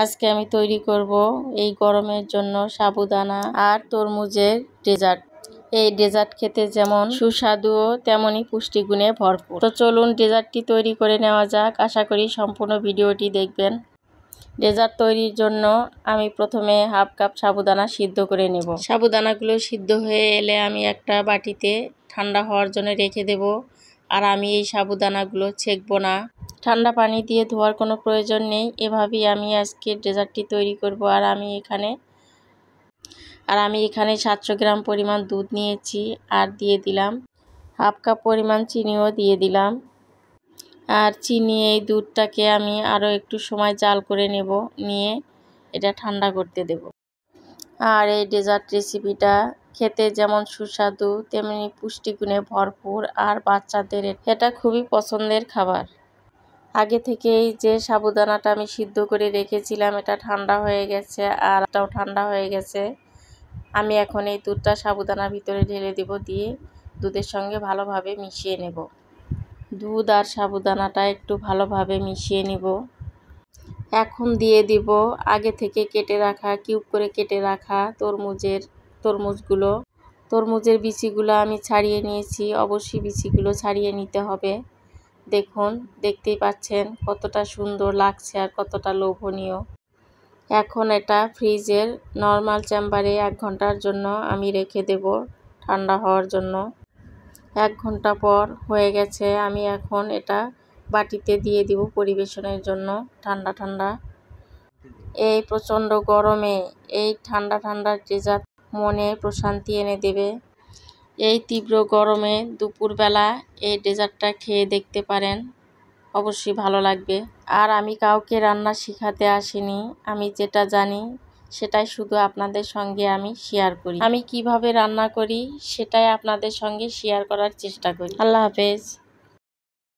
আজকে আমি তৈরি করব এই গরমের জন্য সাবুদানা আর তরমুজের ডেজার্ট। এই ডেজার্ট খেতে যেমন সুস্বাদু তেমনই পুষ্টিগুণে ভরপুর। তো চলুন ডেজার্টটি তৈরি করে নেওয়া যাক। আশা করি সম্পূর্ণ ভিডিওটি দেখবেন। ডেজার্ট তৈরির জন্য আমি প্রথমে হাফ কাপ সাবুদানা সিদ্ধ করে নেব। সাবুদানাগুলো সিদ্ধ হয়ে এলে আমি একটা বাটিতে ঠান্ডা হওয়ার জন্য রেখে দেব। আর আমি এই সাবুদানাগুলো ছেঁকবো না, ঠান্ডা পানি দিয়ে ধোয়ার কোনো প্রয়োজন নেই। এভাবেই আমি আজকে ডেজার্টটি তৈরি করব। আর আমি এখানে 700 গ্রাম পরিমাণ দুধ নিয়েছি আর দিয়ে দিলাম হাফ কাপ পরিমাণ চিনিও দিয়ে দিলাম। আর চিনি এই দুধটাকে আমি আরও একটু সময় জাল করে নিয়ে এটা ঠান্ডা করতে দেব। আর এই ডেজার্ট রেসিপিটা খেতে যেমন সুস্বাদু তেমনি পুষ্টিগুণে ভরপুর, আর বাচ্চাদের এটা খুবই পছন্দের খাবার। আগে থেকেই যে সাবুদানাটা আমি সিদ্ধ করে রেখেছিলাম এটা ঠান্ডা হয়ে গেছে, আর এটাও ঠান্ডা হয়ে গেছে। আমি এখন এই দুধটা সাবুদানার ভিতরে ঢেলে দেব, দিয়ে দুধের সঙ্গে ভালোভাবে মিশিয়ে নেব। দুধ আর সাবুদানাটা একটু ভালোভাবে মিশিয়ে নিব। এখন দিয়ে দিব আগে থেকে কিউব করে কেটে রাখা তরমুজের বিচিগুলো আমি ছাড়িয়ে নিয়েছি। অবশ্যই বিচিগুলো ছাড়িয়ে নিতে হবে। দেখুন, দেখতেই পাচ্ছেন কতটা সুন্দর লাগছে আর কতটা লোভনীয়। এখন এটা ফ্রিজের নর্মাল চেম্বারে 1 ঘন্টার জন্য আমি রেখে দেব ঠান্ডা হওয়ার জন্য। 1 ঘন্টা পর হয়ে গেছে। আমি এখন এটা বাটিতে দিয়ে দিব পরিবেশনের জন্য। ঠান্ডা ঠান্ডা এই প্রচণ্ড গরমে এই ঠান্ডা ঠান্ডা ডেজার্ট মনে প্রশান্তি এনে দেবে। এই তীব্র গরমে দুপুরবেলা এই ডেজার্টটা খেয়ে দেখতে পারেন, অবশ্যই ভালো লাগবে। আর আমি কাউকে রান্না শেখাতে আসিনি, আমি যেটা জানি সেটাই শুধু আপনাদের সঙ্গে আমি শেয়ার করি। আমি কিভাবে রান্না করি সেটাই আপনাদের সঙ্গে শেয়ার করার চেষ্টা করি। আল্লাহ হাফেজ।